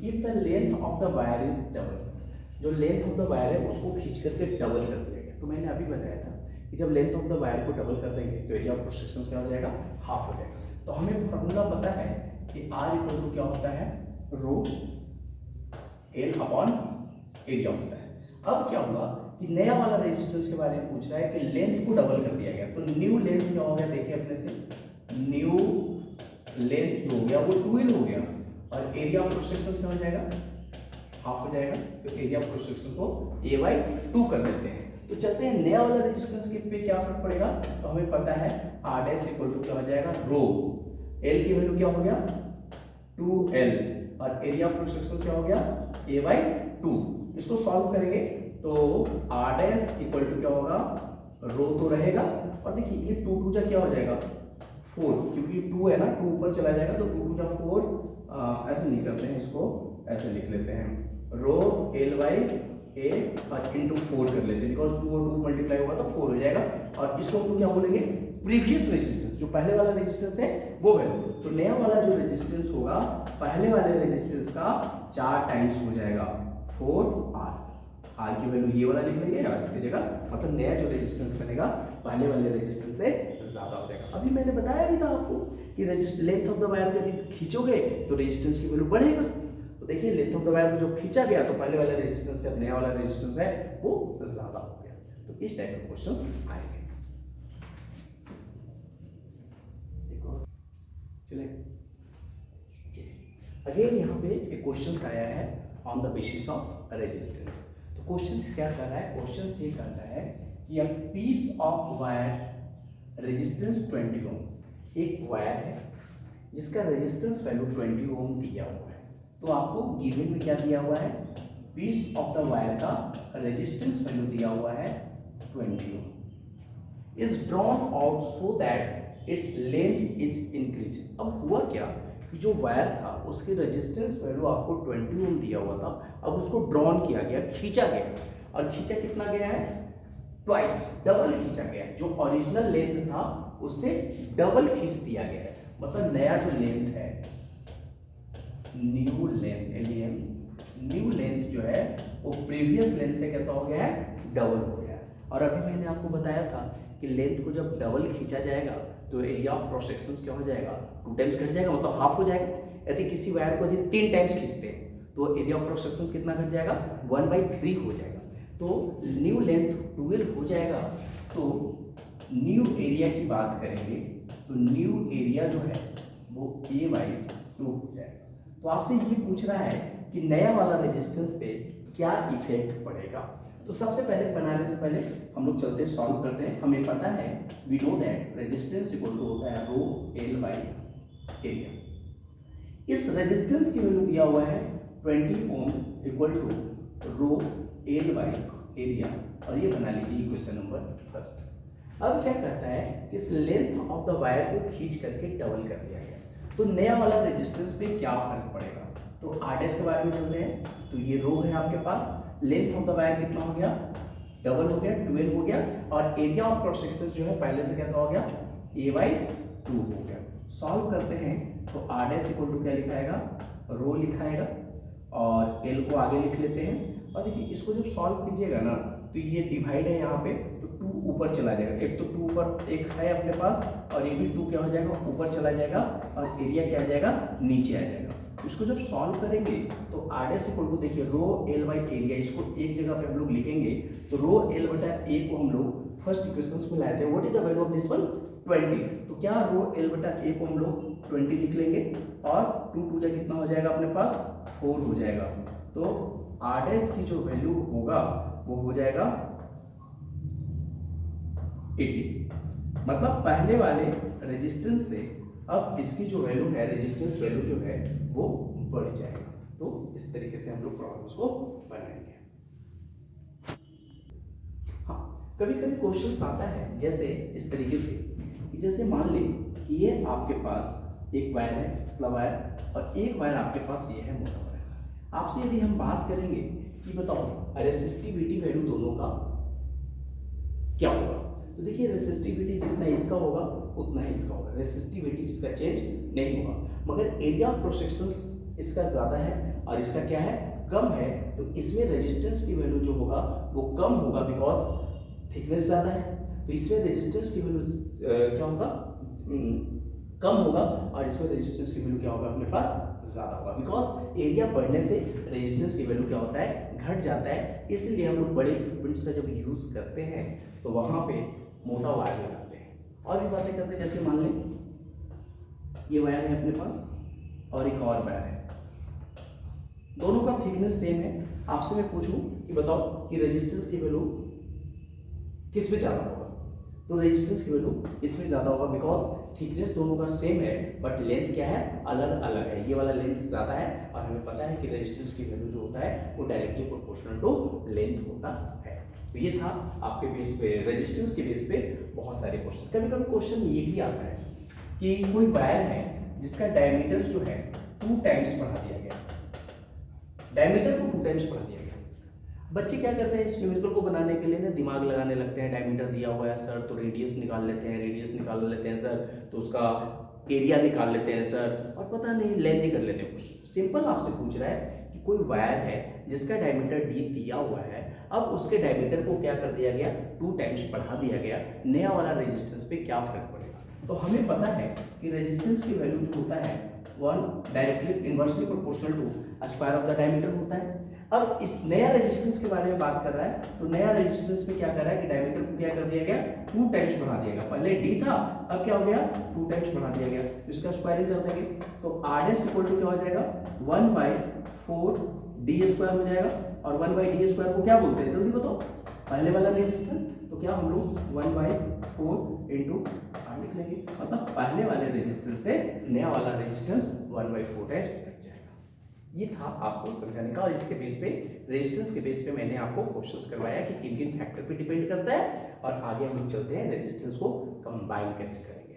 If the length of the wire is double, जो length of the wire है उसको खींच करके डबल कर दिया गया। तो मैंने अभी बताया था कि जब लेंथ ऑफ द वायर को डबल कर देंगे तो एरिया ऑफ क्रॉस सेक्शन क्या हो जाएगा, हाफ हो जाएगा। तो हमें फॉर्मूला पता है कि R इक्वल टू क्या होता है, रो एल अपॉन एरिया होता है। अब क्या हुआ कि नया वाला रेजिस्टेंस के बारे में पूछ रहा है कि लेंथ को डबल कर दिया गया, तो न्यू लेंथ क्या हो गया, देखिए अपने से, न्यू लेंथ जो हो गया वो 2l हो गया और एरिया ऑफ क्रॉस सेक्शन क्या हो जाएगा, हाफ हो जाएगा। तो एरिया ऑफ क्रॉस सेक्शन को a/2 कर देते हैं। तो चलते हैं नया वाला रेजिस्टेंस के पे क्या फर्क पड़ेगा, तो हमें पता है R डैश इक्वल टू क्या हो जाएगा, रो L की वैल्यू क्या हो गया 2l और एरिया ऑफ क्रॉस सेक्शन क्या हो गया a/2। इसको सॉल्व करेंगे तो R डैश इक्वल टू क्या होगा, रो तो रहेगा और देखिए ये 2 2 जा क्या हो जाएगा 4, क्योंकि 2 है ना, 2 ऊपर चला जाएगा तो 2 2 जा 4, ऐसे नहीं करते हैं इसको, ऐसे लिख लेते हैं, रो L/A और इंटू 4 कर लेते हैं, बिकॉज 2 और 2 मल्टीप्लाई होगा तो 4 हो जाएगा। और इसको हम क्या बोलेंगे, प्रीवियस रेजिस्टेंस, जो पहले वाला रेजिस्टेंस है वो वैल्यू। तो नया वाला जो रेजिस्टेंस होगा पहले वाले रेजिस्टेंस का 4 टाइम्स हो जाएगा, 4R। R की वैल्यू ये वाला लिख लेंगे और इसकी जगह मतलब नया जो रेजिस्टेंस बनेगा पहले वाले रेजिस्टेंस से ज्यादा हो जाएगा। अभी मैंने बताया भी था आपको कि लेंथ ऑफ द वायर को यदि खींचोगे तो रेजिस्टेंस की वैल्यू बढ़ेगा। तो देखिए लेंथ ऑफ द वायर को जो खींचा गया तो पहले वाले रेजिस्टेंस से अब नया वाला रेजिस्टेंस है वो ज्यादा हो गया। तो इस टाइप के क्वेश्चंस आएंगे। चलिए अगेन यहाँ पे एक क्वेश्चन आया है on the basis of resistance. तो क्वेश्चन क्या कर रहा है, क्वेश्चन ये करता है कि a piece of wire resistance 20 ohm, एक वायर है जिसका रेजिस्टेंस वैल्यू 20 ओम दिया हुआ है। तो आपको गिवन में क्या दिया हुआ है, पीस ऑफ द वायर का रेजिस्टेंस वैल्यू दिया हुआ है 20 ohm, is drawn out so that its length is increase. अब हुआ क्या कि जो वायर था उसकी रेजिस्टेंस वैल्यू आपको 20 ओम दिया हुआ था, अब उसको ड्रॉन किया गया, खींचा गया, और खींचा कितना गया है, ट्वाइस, डबल खींचा गया है। जो ओरिजिनल लेंथ था उससे डबल खींच दिया गया है, मतलब नया जो लेंथ है, new length, LEN, new length जो है वो प्रीवियस लेंथ से कैसा हो गया है, डबल हो गया है। और अभी मैंने आपको बताया था कि लेंथ को जब डबल खींचा जाएगा तो एरिया ऑफ क्रॉस सेक्शन क्या हो जाएगा, 2 टाइम्स घट जाएगा, मतलब हाफ हो जाएगा। यदि किसी वायर को यदि 3 टाइम्स खींचते हैं तो एरिया ऑफ क्रॉस सेक्शन कितना घट जाएगा, 1/3 हो जाएगा। तो न्यू लेंथ 12 हो जाएगा। तो न्यू एरिया की बात करेंगे तो न्यू एरिया जो है वो a/2 हो जाएगा। तो आपसे ये पूछ रहा है कि नया वाला रेजिस्टेंस पे क्या इफेक्ट पड़ेगा। तो सबसे पहले बनाने से पहले हम लोग चलते हैं, सॉल्व करते हैं। हमें पता है, we know that resistance equal to होता है रो L/एरिया। इस रेजिस्टेंस की वैल्यू दिया हुआ है 20 ओम इक्वल टू रो L/एरिया, और ये बना लीजिए क्वेश्चन नंबर फर्स्ट। अब क्या कहता है कि इस लेंथ ऑफ द वायर को खींच करके डबल कर दिया गया, तो नया वाला रेजिस्टेंस पे क्या फर्क पड़ेगा। तो R डैश के बारे में चलते हैं। तो ये रो है आपके पास, लेंथ ऑफ द वायर कितना हो गया, डबल हो गया, 12 हो गया, और एरिया ऑफ क्रॉस सेक्शन जो है पहले से कैसा हो गया, a/2 हो गया। सॉल्व करते हैं तो R डैश इक्वल टू क्या लिखाएगा, रो लिखाएगा, और L को आगे लिख लेते हैं। और देखिए इसको जब सॉल्व कीजिएगा ना तो ये डिवाइड है यहाँ पे, तो 2 ऊपर चला जाएगा, एक तो 2 ऊपर एक है अपने पास, और ये भी 2 क्या हो जाएगा, ऊपर चला जाएगा, और एरिया क्या आ जाएगा, नीचे आ जाएगा। इसको जब सॉल्व करेंगे तो R डैश इक्वल टू देखिए रो L/एरिया, इसको एक जगह पे हम लोग लिखेंगे। तो रो L/A को हम लोग फर्स्ट इक्वेशन में लाए थे, what is the value of this one, 20। तो क्या रो L/A को हम लोग 20 लिख लेंगे, और 2 2 जा कितना हो जाएगा अपने पास, 4 हो जाएगा। तो R डैश की जो वैल्यू होगा वो हो जाएगा 80, मतलब पहले वाले रेजिस्टेंस से अब इसकी जो वैल्यू है, रेजिस्टेंस वैल्यू जो है वो बढ़ जाएगा। तो इस तरीके से हम लोग प्रॉब्लम्स को बनाएंगे। हाँ, कभी कभी क्वेश्चन आता है जैसे इस तरीके से कि जैसे मान लें कि ये आपके पास एक वायर है, पतला वायर, और एक वायर आपके पास ये है, मोटा वायर। आपसे यदि हम बात करेंगे कि बताओ रेसिस्टिविटी वैल्यू दोनों का क्या होगा, तो देखिए रेसिस्टिविटी जितना इसका होगा उतना ही इसका होगा, रेसिस्टिविटी इसका चेंज नहीं होगा, मगर एरिया ऑफ क्रॉस सेक्शन इसका ज़्यादा है और इसका क्या है, कम है, तो इसमें रेजिस्टेंस की वैल्यू जो होगा वो कम होगा बिकॉज थिकनेस ज़्यादा है, तो इसमें रेजिस्टेंस की वैल्यू क्या होगा, कम होगा, और इसमें रेजिस्टेंस की वैल्यू क्या होगा अपने पास, ज़्यादा होगा, बिकॉज एरिया बढ़ने से रेजिस्टेंस की वैल्यू क्या होता है, घट जाता है। इसलिए हम लोग बड़े इक्विपमेंट्स का जब यूज़ करते हैं तो वहाँ पे मोटा वायर लगाते हैं। और भी बातें करते हैं, जैसे मान लें ये वायर है अपने पास और एक और वायर है, दोनों का थिकनेस सेम है। आपसे मैं पूछूं कि बताओ कि रेजिस्टेंस की वैल्यू किस में ज़्यादा होगा, तो रेजिस्टेंस की वैल्यू इसमें ज़्यादा होगा बिकॉज थिकनेस दोनों का सेम है बट लेंथ क्या है, अलग अलग है। ये वाला लेंथ ज़्यादा है और हमें पता है कि रेजिस्टेंस की वैल्यू जो होता है वो डायरेक्टली प्रोपोर्शनल टू लेंथ होता है। तो ये था आपके बेस पे, रेजिस्टेंस के बेस पे बहुत सारे क्वेश्चन। कभी कभी क्वेश्चन ये भी आता है कि कोई वायर है जिसका डायमीटर जो है 2 टाइम्स बढ़ा दिया गया, डायमीटर को 2 टाइम्स बढ़ा दिया गया। बच्चे क्या करते हैं, इस न्यूमेरिकल को बनाने के लिए ना दिमाग लगाने लगते हैं, डायमीटर दिया हुआ है सर तो रेडियस निकाल लेते हैं, रेडियस निकाल लेते हैं सर तो उसका एरिया निकाल लेते हैं सर, और पता नहीं लेंथ ही कर लेते हैं। कुछ सिंपल आपसे पूछ रहा है कि कोई वायर है जिसका डायमीटर d दिया हुआ है, अब उसके डायमीटर को क्या कर दिया गया, 2 टाइम्स बढ़ा दिया गया, नया वाला रेजिस्टेंस पे क्या फर्क पड़ेगा। तो हमें पता है कि रेजिस्टेंस की वैल्यू जो होता है 1 directly inversely proportional to square of the diameter होता है। अब इस नया रेजिस्टेंस के बारे में बात कर रहा है, तो नया रेजिस्टेंस में क्या कर रहा है कि डायमीटर को क्या कर दिया गया, 2 टाइम्स बढ़ा दिया गया। पहले d था, अब क्या हो गया, 2 टाइम्स बढ़ा दिया गया, तो इसका स्क्वायरिंग कर देंगे तो Rs इक्वल टू क्या हो जाएगा, 1/4 d स्क्वायर हो जाएगा। और 1/d स्क्वायर को क्या बोलते हैं, जल्दी बताओ, पहले वाला रेजिस्टेंस, तो क्या हम लोग 1/4 इंटू R लिख लेंगे, मतलब पहले वाले रेजिस्टेंस से नया वाला रेजिस्टेंस 1/4 है लग जाएगा। ये था आपको समझाने का, और इसके बेस पे, रेजिस्टेंस के बेस पे मैंने आपको क्वेश्चंस करवाया कि किन किन फैक्टर पे डिपेंड करता है, और आगे हम लोग चलते हैं रेजिस्टेंस को कंबाइन कैसे करेंगे।